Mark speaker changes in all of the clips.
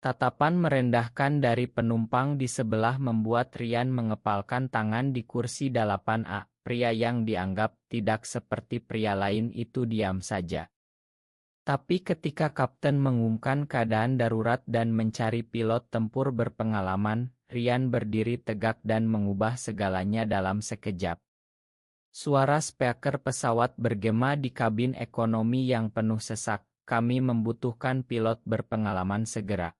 Speaker 1: Tatapan merendahkan dari penumpang di sebelah membuat Rian mengepalkan tangan di kursi 8A. Pria yang dianggap tidak seperti pria lain itu diam saja. Tapi ketika kapten mengumumkan keadaan darurat dan mencari pilot tempur berpengalaman, Rian berdiri tegak dan mengubah segalanya dalam sekejap. Suara speaker pesawat bergema di kabin ekonomi yang penuh sesak. Kami membutuhkan pilot berpengalaman segera.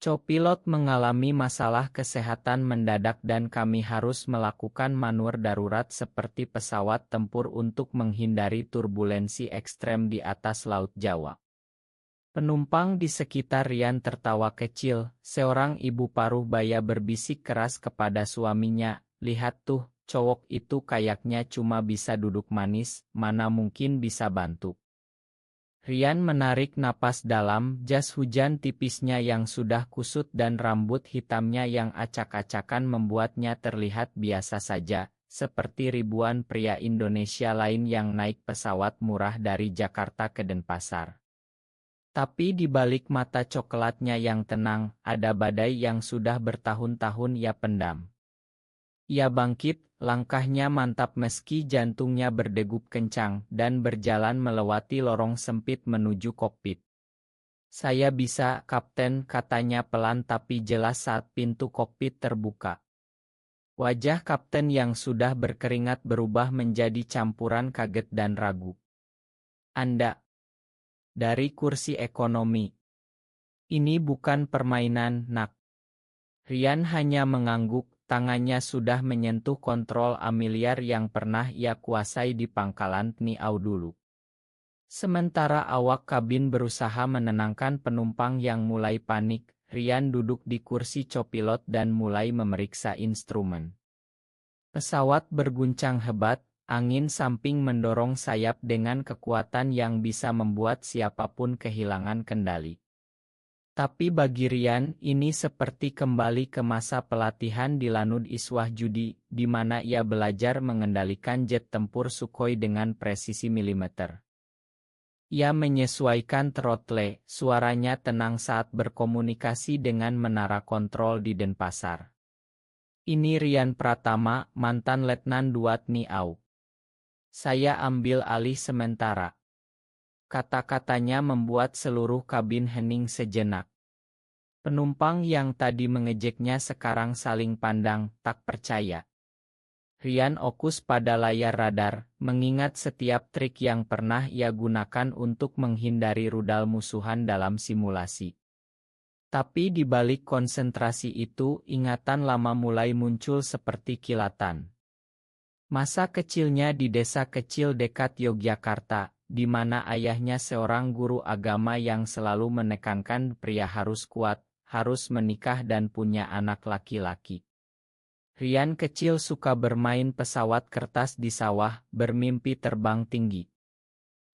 Speaker 1: Co-pilot mengalami masalah kesehatan mendadak dan kami harus melakukan manuver darurat seperti pesawat tempur untuk menghindari turbulensi ekstrem di atas Laut Jawa. Penumpang di sekitar Rian tertawa kecil. Seorang ibu paruh baya berbisik keras kepada suaminya, "Lihat tuh, cowok itu kayaknya cuma bisa duduk manis, mana mungkin bisa bantu." Rian menarik napas dalam. Jas hujan tipisnya yang sudah kusut dan rambut hitamnya yang acak-acakan membuatnya terlihat biasa saja, seperti ribuan pria Indonesia lain yang naik pesawat murah dari Jakarta ke Denpasar. Tapi di balik mata coklatnya yang tenang, ada badai yang sudah bertahun-tahun ia pendam. Ia bangkit, langkahnya mantap meski jantungnya berdegup kencang, dan berjalan melewati lorong sempit menuju kokpit. "Saya bisa, Kapten," katanya pelan tapi jelas saat pintu kokpit terbuka. Wajah kapten yang sudah berkeringat berubah menjadi campuran kaget dan ragu. "Anda dari kursi ekonomi. Ini bukan permainan, Nak." Rian hanya mengangguk. Tangannya sudah menyentuh kontrol amiliar yang pernah ia kuasai di pangkalan Niau dulu. Sementara awak kabin berusaha menenangkan penumpang yang mulai panik, Rian duduk di kursi copilot dan mulai memeriksa instrumen. Pesawat berguncang hebat, angin samping mendorong sayap dengan kekuatan yang bisa membuat siapapun kehilangan kendali. Tapi bagi Rian, ini seperti kembali ke masa pelatihan di Lanud Iswah Judi, di mana ia belajar mengendalikan jet tempur Sukhoi dengan presisi milimeter. Ia menyesuaikan throttle, suaranya tenang saat berkomunikasi dengan menara kontrol di Denpasar. "Ini Rian Pratama, mantan Letnan Duat Niau. Saya ambil alih sementara." Kata-katanya membuat seluruh kabin hening sejenak. Penumpang yang tadi mengejeknya sekarang saling pandang, tak percaya. Rian fokus pada layar radar, mengingat setiap trik yang pernah ia gunakan untuk menghindari rudal musuhan dalam simulasi. Tapi di balik konsentrasi itu, ingatan lama mulai muncul seperti kilatan. Masa kecilnya di desa kecil dekat Yogyakarta, di mana ayahnya seorang guru agama yang selalu menekankan pria harus kuat, harus menikah dan punya anak laki-laki. Rian kecil suka bermain pesawat kertas di sawah, bermimpi terbang tinggi.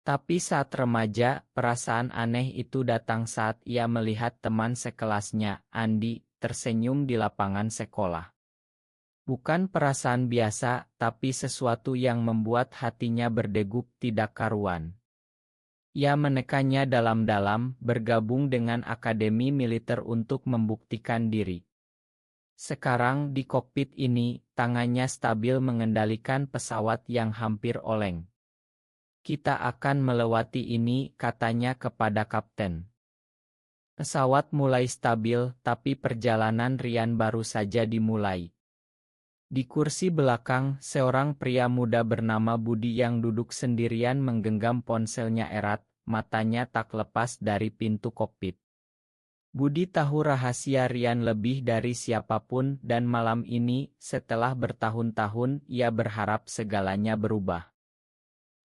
Speaker 1: Tapi saat remaja, perasaan aneh itu datang saat ia melihat teman sekelasnya, Andi, tersenyum di lapangan sekolah. Bukan perasaan biasa, tapi sesuatu yang membuat hatinya berdegup tidak karuan. Ia menekannya dalam-dalam, bergabung dengan akademi militer untuk membuktikan diri. Sekarang di kokpit ini, tangannya stabil mengendalikan pesawat yang hampir oleng. "Kita akan melewati ini," katanya kepada kapten. Pesawat mulai stabil, tapi perjalanan Rian baru saja dimulai. Di kursi belakang, seorang pria muda bernama Budi yang duduk sendirian menggenggam ponselnya erat, matanya tak lepas dari pintu kokpit. Budi tahu rahasia Rian lebih dari siapapun dan malam ini, setelah bertahun-tahun, ia berharap segalanya berubah.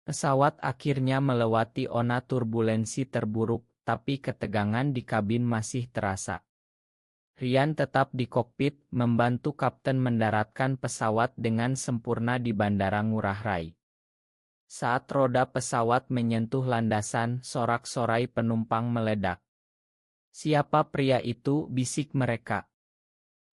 Speaker 1: Pesawat akhirnya melewati zona turbulensi terburuk, tapi ketegangan di kabin masih terasa. Rian tetap di kokpit, membantu kapten mendaratkan pesawat dengan sempurna di Bandara Ngurah Rai. Saat roda pesawat menyentuh landasan, sorak-sorai penumpang meledak. "Siapa pria itu?" bisik mereka.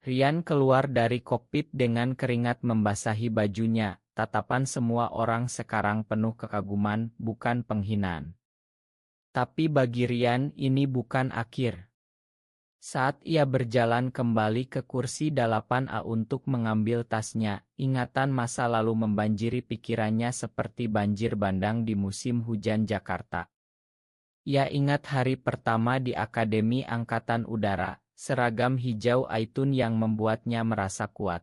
Speaker 1: Rian keluar dari kokpit dengan keringat membasahi bajunya, tatapan semua orang sekarang penuh kekaguman, bukan penghinaan. Tapi bagi Rian ini bukan akhir. Saat ia berjalan kembali ke kursi 8A untuk mengambil tasnya, ingatan masa lalu membanjiri pikirannya seperti banjir bandang di musim hujan Jakarta. Ia ingat hari pertama di Akademi Angkatan Udara, seragam hijau Aitun yang membuatnya merasa kuat.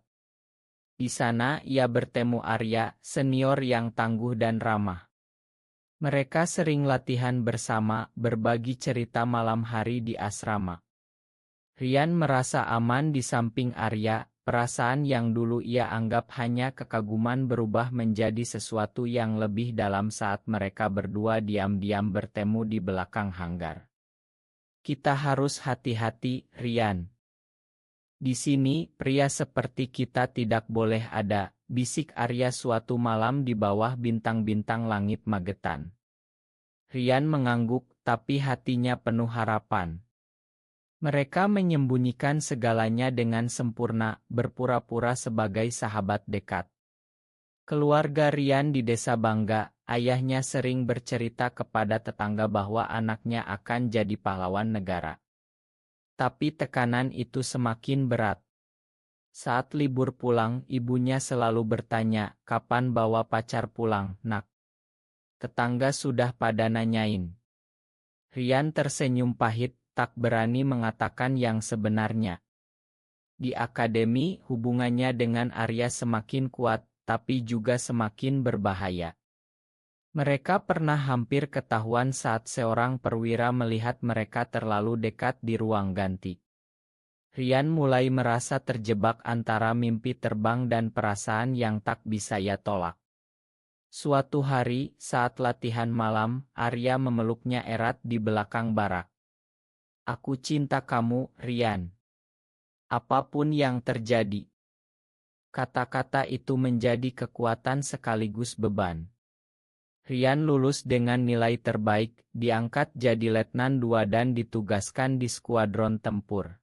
Speaker 1: Di sana ia bertemu Arya, senior yang tangguh dan ramah. Mereka sering latihan bersama, berbagi cerita malam hari di asrama. Rian merasa aman di samping Arya, perasaan yang dulu ia anggap hanya kekaguman berubah menjadi sesuatu yang lebih dalam saat mereka berdua diam-diam bertemu di belakang hanggar. Kita harus hati-hati, Rian. Di sini, pria seperti kita tidak boleh ada, bisik Arya suatu malam di bawah bintang-bintang langit Magetan. Rian mengangguk, tapi hatinya penuh harapan. Mereka menyembunyikan segalanya dengan sempurna, berpura-pura sebagai sahabat dekat. Keluarga Rian di desa bangga, ayahnya sering bercerita kepada tetangga bahwa anaknya akan jadi pahlawan negara. Tapi tekanan itu semakin berat. Saat libur pulang, ibunya selalu bertanya, kapan bawa pacar pulang, nak? Tetangga sudah pada nanyain. Rian tersenyum pahit, tak berani mengatakan yang sebenarnya. Di akademi, hubungannya dengan Arya semakin kuat, tapi juga semakin berbahaya. Mereka pernah hampir ketahuan saat seorang perwira melihat mereka terlalu dekat di ruang ganti. Rian mulai merasa terjebak antara mimpi terbang dan perasaan yang tak bisa ia tolak. Suatu hari, saat latihan malam, Arya memeluknya erat di belakang barak. Aku cinta kamu, Rian. Apapun yang terjadi. Kata-kata itu menjadi kekuatan sekaligus beban. Rian lulus dengan nilai terbaik, diangkat jadi letnan 2 dan ditugaskan di skuadron tempur.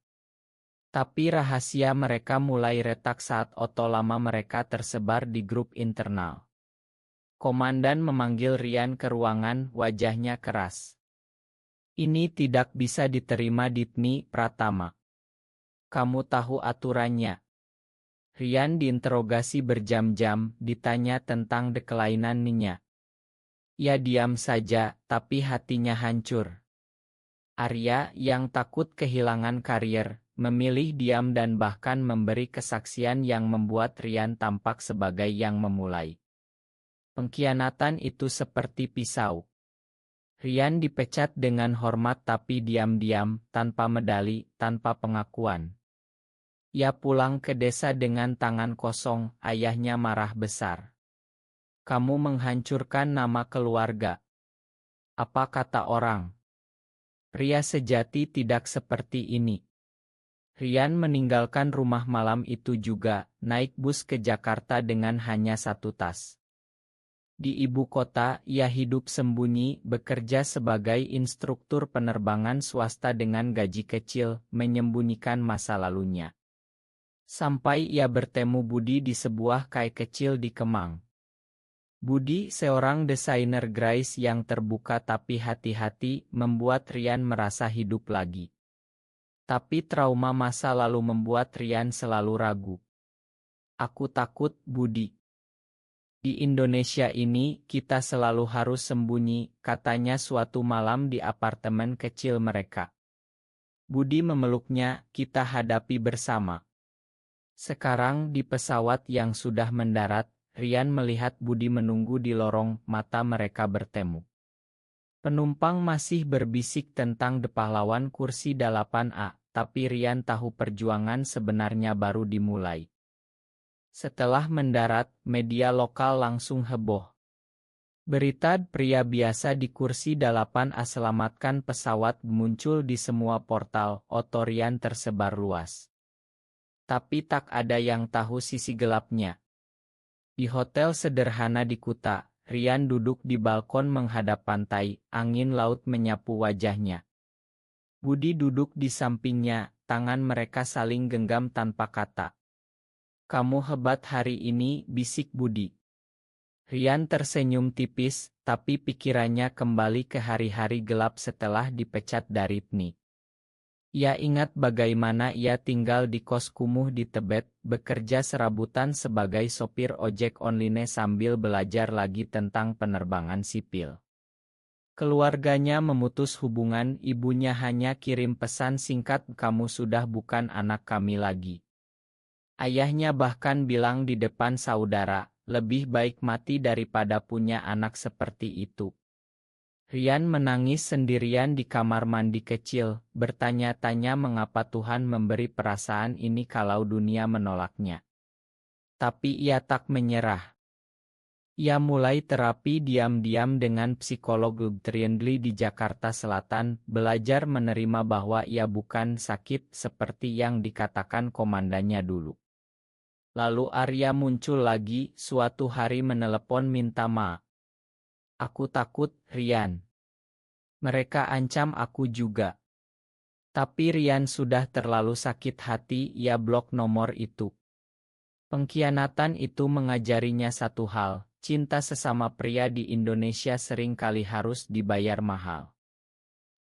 Speaker 1: Tapi rahasia mereka mulai retak saat oto lama mereka tersebar di grup internal. Komandan memanggil Rian ke ruangan, wajahnya keras. Ini tidak bisa diterima Ditni Pratama. Kamu tahu aturannya. Rian diinterogasi berjam-jam, ditanya tentang dekelainan-nya. Ia diam saja, tapi hatinya hancur. Arya, yang takut kehilangan karier, memilih diam dan bahkan memberi kesaksian yang membuat Rian tampak sebagai yang memulai. Pengkhianatan itu seperti pisau. Rian dipecat dengan hormat tapi diam-diam, tanpa medali, tanpa pengakuan. Ia pulang ke desa dengan tangan kosong, ayahnya marah besar. Kamu menghancurkan nama keluarga. Apa kata orang? Pria sejati tidak seperti ini. Rian meninggalkan rumah malam itu juga, naik bus ke Jakarta dengan hanya 1 tas. Di ibu kota, ia hidup sembunyi, bekerja sebagai instruktur penerbangan swasta dengan gaji kecil, menyembunyikan masa lalunya. Sampai ia bertemu Budi di sebuah kai kecil di Kemang. Budi, seorang desainer grafis yang terbuka tapi hati-hati, membuat Rian merasa hidup lagi. Tapi trauma masa lalu membuat Rian selalu ragu. Aku takut, Budi. Di Indonesia ini, kita selalu harus sembunyi, katanya suatu malam di apartemen kecil mereka. Budi memeluknya, kita hadapi bersama. Sekarang di pesawat yang sudah mendarat, Rian melihat Budi menunggu di lorong, mata mereka bertemu. Penumpang masih berbisik tentang pahlawan kursi 8A, tapi Rian tahu perjuangan sebenarnya baru dimulai. Setelah mendarat, media lokal langsung heboh. Berita pria biasa di kursi 8A selamatkan pesawat muncul di semua portal, Rian tersebar luas. Tapi tak ada yang tahu sisi gelapnya. Di hotel sederhana di Kuta, Rian duduk di balkon menghadap pantai, angin laut menyapu wajahnya. Budi duduk di sampingnya, tangan mereka saling genggam tanpa kata. Kamu hebat hari ini, bisik Budi. Rian tersenyum tipis, tapi pikirannya kembali ke hari-hari gelap setelah dipecat dari PNI. Ia ingat bagaimana ia tinggal di kos kumuh di Tebet, bekerja serabutan sebagai sopir ojek online sambil belajar lagi tentang penerbangan sipil. Keluarganya memutus hubungan, ibunya hanya kirim pesan singkat, "Kamu sudah bukan anak kami lagi." Ayahnya bahkan bilang di depan saudara, "Lebih baik mati daripada punya anak seperti itu." Rian menangis sendirian di kamar mandi kecil, bertanya-tanya mengapa Tuhan memberi perasaan ini kalau dunia menolaknya. Tapi ia tak menyerah. Ia mulai terapi diam-diam dengan psikolog Triendli di Jakarta Selatan, belajar menerima bahwa ia bukan sakit seperti yang dikatakan komandannya dulu. Lalu Arya muncul lagi, suatu hari menelepon minta maaf. "Aku takut, Rian. Mereka ancam aku juga." Tapi Rian sudah terlalu sakit hati, ia blok nomor itu. Pengkhianatan itu mengajarinya satu hal, cinta sesama pria di Indonesia sering kali harus dibayar mahal.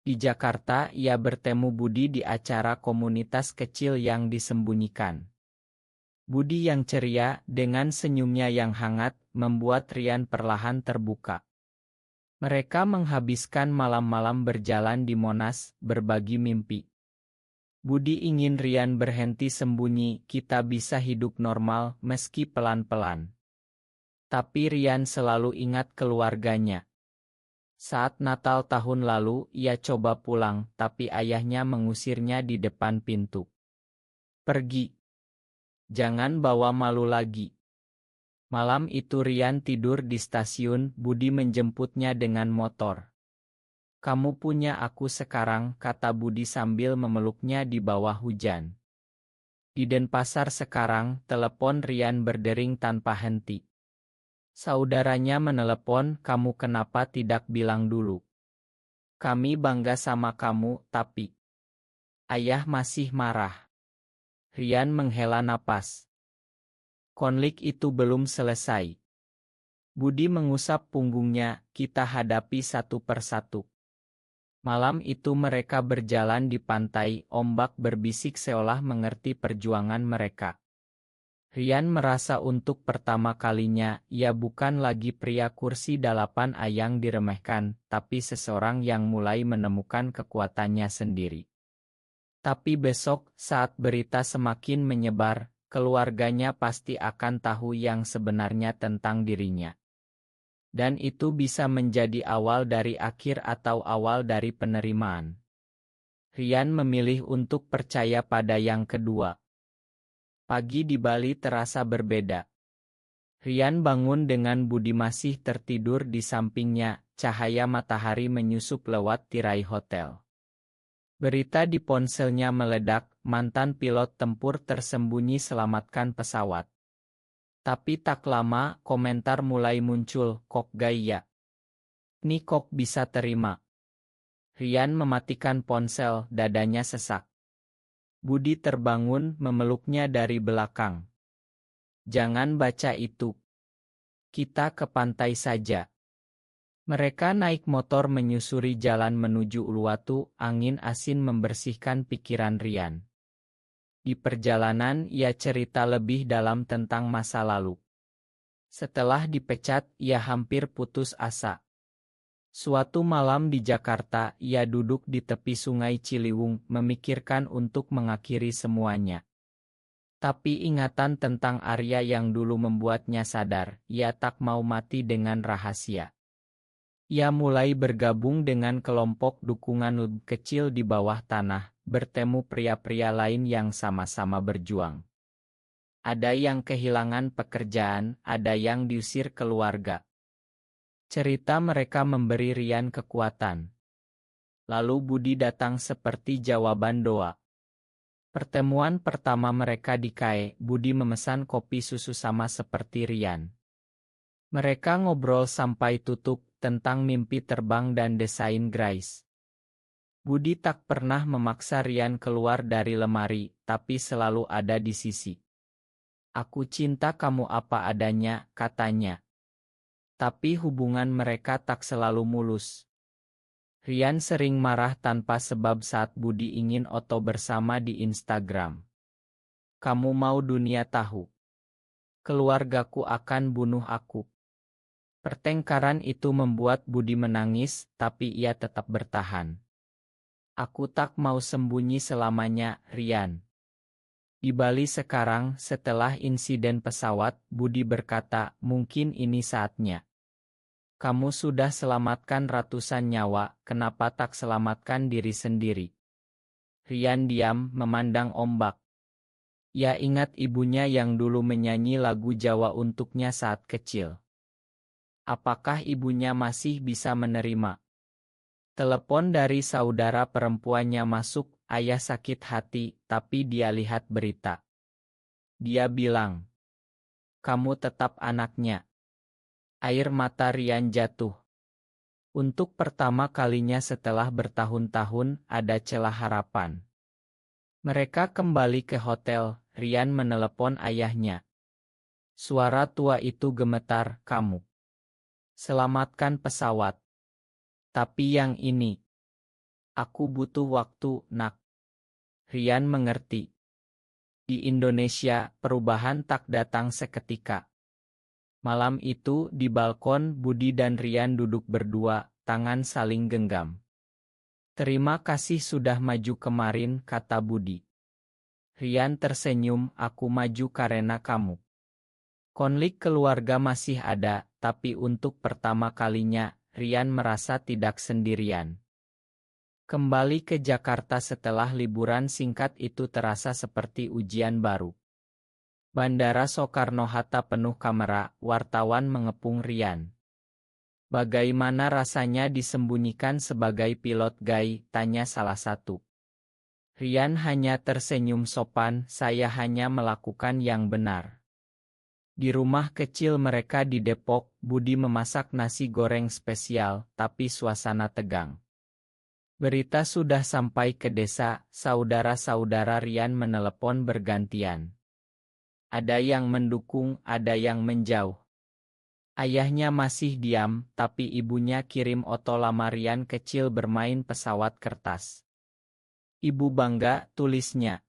Speaker 1: Di Jakarta, ia bertemu Budi di acara komunitas kecil yang disembunyikan. Budi yang ceria, dengan senyumnya yang hangat, membuat Rian perlahan terbuka. Mereka menghabiskan malam-malam berjalan di Monas, berbagi mimpi. Budi ingin Rian berhenti sembunyi, "Kita bisa hidup normal, meski pelan-pelan." Tapi Rian selalu ingat keluarganya. Saat Natal tahun lalu, ia coba pulang, tapi ayahnya mengusirnya di depan pintu. "Pergi. Jangan bawa malu lagi." Malam itu Rian tidur di stasiun, Budi menjemputnya dengan motor. "Kamu punya aku sekarang," kata Budi sambil memeluknya di bawah hujan. Di Denpasar sekarang, telepon Rian berdering tanpa henti. Saudaranya menelepon, "Kamu kenapa tidak bilang dulu? Kami bangga sama kamu, tapi..." Ayah masih marah. Rian menghela napas. Konflik itu belum selesai. Budi mengusap punggungnya, "Kita hadapi satu persatu." Malam itu mereka berjalan di pantai, ombak berbisik seolah mengerti perjuangan mereka. Rian merasa untuk pertama kalinya, ia bukan lagi pria kursi dalapan yang diremehkan, tapi seseorang yang mulai menemukan kekuatannya sendiri. Tapi besok, saat berita semakin menyebar, keluarganya pasti akan tahu yang sebenarnya tentang dirinya. Dan itu bisa menjadi awal dari akhir atau awal dari penerimaan. Rian memilih untuk percaya pada yang kedua. Pagi di Bali terasa berbeda. Rian bangun dengan Budi masih tertidur di sampingnya, cahaya matahari menyusup lewat tirai hotel. Berita di ponselnya meledak, mantan pilot tempur tersembunyi selamatkan pesawat. Tapi tak lama, komentar mulai muncul, "Kok gaya? Nih kok bisa terima?" Rian mematikan ponsel, dadanya sesak. Budi terbangun, memeluknya dari belakang. "Jangan baca itu. Kita ke pantai saja." Mereka naik motor menyusuri jalan menuju Uluwatu, angin asin membersihkan pikiran Rian. Di perjalanan ia cerita lebih dalam tentang masa lalu. Setelah dipecat, ia hampir putus asa. Suatu malam di Jakarta, ia duduk di tepi sungai Ciliwung, memikirkan untuk mengakhiri semuanya. Tapi ingatan tentang Arya yang dulu membuatnya sadar, ia tak mau mati dengan rahasia. Ia mulai bergabung dengan kelompok dukungan kecil di bawah tanah, bertemu pria-pria lain yang sama-sama berjuang. Ada yang kehilangan pekerjaan, ada yang diusir keluarga. Cerita mereka memberi Rian kekuatan. Lalu Budi datang seperti jawaban doa. Pertemuan pertama mereka di KAE, Budi memesan kopi susu sama seperti Rian. Mereka ngobrol sampai tutup, tentang mimpi terbang dan desain Grace. Budi tak pernah memaksa Rian keluar dari lemari, tapi selalu ada di sisi. "Aku cinta kamu apa adanya," katanya. Tapi hubungan mereka tak selalu mulus. Rian sering marah tanpa sebab saat Budi ingin foto bersama di Instagram. Kamu mau dunia tahu? Keluargaku akan bunuh aku. Pertengkaran itu membuat Budi menangis, tapi ia tetap bertahan. Aku tak mau sembunyi selamanya, Rian. Di Bali sekarang, setelah insiden pesawat, Budi berkata, mungkin ini saatnya. Kamu sudah selamatkan ratusan nyawa, kenapa tak selamatkan diri sendiri? Rian diam, memandang ombak. Ia ingat ibunya yang dulu menyanyi lagu Jawa untuknya saat kecil. Apakah ibunya masih bisa menerima? Telepon dari saudara perempuannya masuk, ayah sakit hati, tapi dia lihat berita. Dia bilang, kamu tetap anaknya. Air mata Rian jatuh. Untuk pertama kalinya setelah bertahun-tahun, ada celah harapan. Mereka kembali ke hotel, Rian menelepon ayahnya. Suara tua itu gemetar, kamu. Selamatkan pesawat. Tapi yang ini. Aku butuh waktu, nak. Rian mengerti. Di Indonesia, perubahan tak datang seketika. Malam itu, di balkon, Budi dan Rian duduk berdua, tangan saling genggam. Terima kasih sudah maju kemarin, kata Budi. Rian tersenyum, aku maju karena kamu. Konflik keluarga masih ada, tapi untuk pertama kalinya, Rian merasa tidak sendirian. Kembali ke Jakarta setelah liburan singkat itu terasa seperti ujian baru. Bandara Soekarno-Hatta penuh kamera, wartawan mengepung Rian. Bagaimana rasanya disembunyikan sebagai pilot Gai, tanya salah satu. Rian hanya tersenyum sopan, saya hanya melakukan yang benar. Di rumah kecil mereka di Depok, Budi memasak nasi goreng spesial, tapi suasana tegang. Berita sudah sampai ke desa, saudara-saudara Rian menelepon bergantian. Ada yang mendukung, ada yang menjauh. Ayahnya masih diam, tapi ibunya kirim foto lama Rian kecil bermain pesawat kertas. Ibu bangga, tulisnya.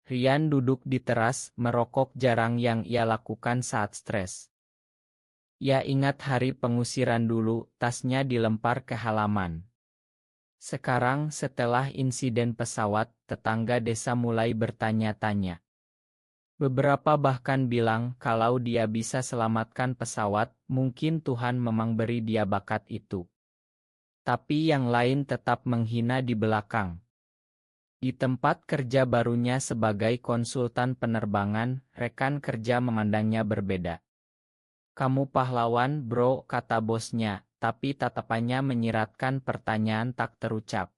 Speaker 1: Rian duduk di teras, merokok jarang yang ia lakukan saat stres. Ia ingat hari pengusiran dulu, tasnya dilempar ke halaman. Sekarang setelah insiden pesawat, tetangga desa mulai bertanya-tanya. Beberapa bahkan bilang kalau dia bisa selamatkan pesawat, mungkin Tuhan memang beri dia bakat itu. Tapi yang lain tetap menghina di belakang. Di tempat kerja barunya sebagai konsultan penerbangan, rekan kerja memandangnya berbeda. Kamu pahlawan bro, kata bosnya, tapi tatapannya menyiratkan pertanyaan tak terucap.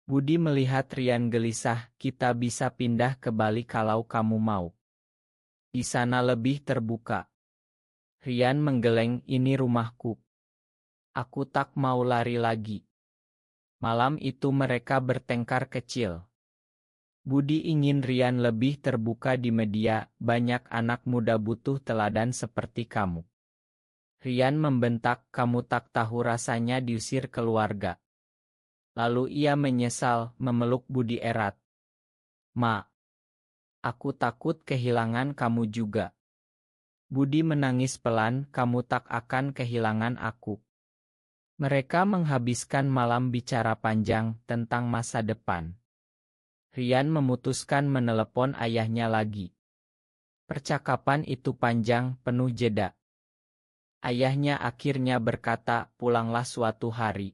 Speaker 1: Budi melihat Rian gelisah, kita bisa pindah ke Bali kalau kamu mau. Di sana lebih terbuka. Rian menggeleng, ini rumahku. Aku tak mau lari lagi. Malam itu mereka bertengkar kecil. Budi ingin Rian lebih terbuka di media, banyak anak muda butuh teladan seperti kamu. Rian membentak, kamu tak tahu rasanya diusir keluarga. Lalu ia menyesal, memeluk Budi erat. Ma, aku takut kehilangan kamu juga. Budi menangis pelan, kamu tak akan kehilangan aku. Mereka menghabiskan malam bicara panjang tentang masa depan. Rian memutuskan menelepon ayahnya lagi. Percakapan itu panjang, penuh jeda. Ayahnya akhirnya berkata, pulanglah suatu hari.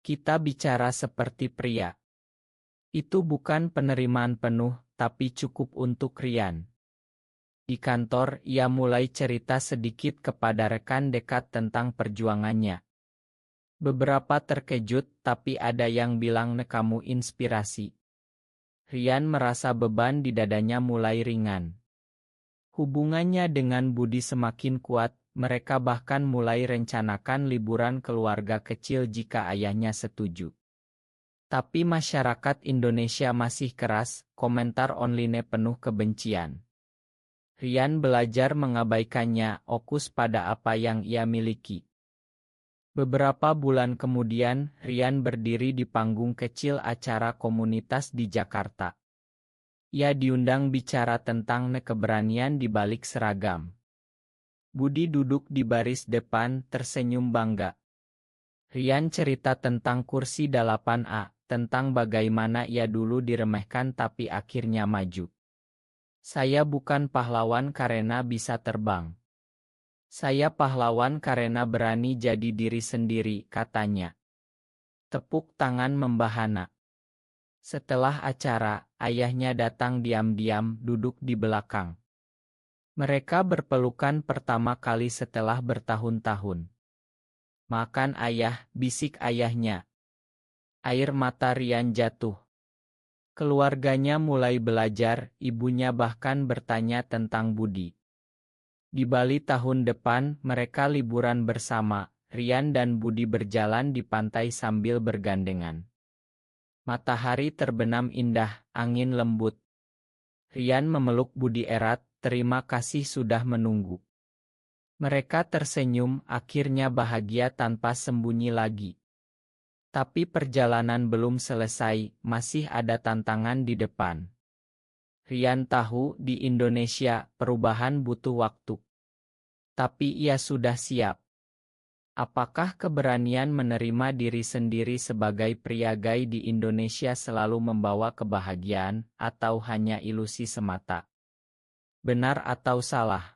Speaker 1: Kita bicara seperti pria. Itu bukan penerimaan penuh, tapi cukup untuk Rian. Di kantor, ia mulai cerita sedikit kepada rekan dekat tentang perjuangannya. Beberapa terkejut, tapi ada yang bilang kamu inspirasi. Rian merasa beban di dadanya mulai ringan. Hubungannya dengan Budi semakin kuat, mereka bahkan mulai rencanakan liburan keluarga kecil jika ayahnya setuju. Tapi masyarakat Indonesia masih keras, komentar online penuh kebencian. Rian belajar mengabaikannya, fokus pada apa yang ia miliki. Beberapa bulan kemudian, Rian berdiri di panggung kecil acara komunitas di Jakarta. Ia diundang bicara tentang keberanian di balik seragam. Budi duduk di baris depan, tersenyum bangga. Rian cerita tentang kursi 8A, tentang bagaimana ia dulu diremehkan tapi akhirnya maju. Saya bukan pahlawan karena bisa terbang. Saya pahlawan karena berani jadi diri sendiri, katanya. Tepuk tangan membahana. Setelah acara, ayahnya datang diam-diam duduk di belakang. Mereka berpelukan pertama kali setelah bertahun-tahun. Makan ayah, bisik ayahnya. Air mata Rian jatuh. Keluarganya mulai belajar, ibunya bahkan bertanya tentang Budi. Di Bali tahun depan, mereka liburan bersama. Rian dan Budi berjalan di pantai sambil bergandengan. Matahari terbenam indah, angin lembut. Rian memeluk Budi erat, terima kasih sudah menunggu. Mereka tersenyum, akhirnya bahagia tanpa sembunyi lagi. Tapi perjalanan belum selesai, masih ada tantangan di depan. Rian tahu di Indonesia, perubahan butuh waktu. Tapi ia sudah siap. Apakah keberanian menerima diri sendiri sebagai pria gay di Indonesia selalu membawa kebahagiaan, atau hanya ilusi semata? Benar atau salah?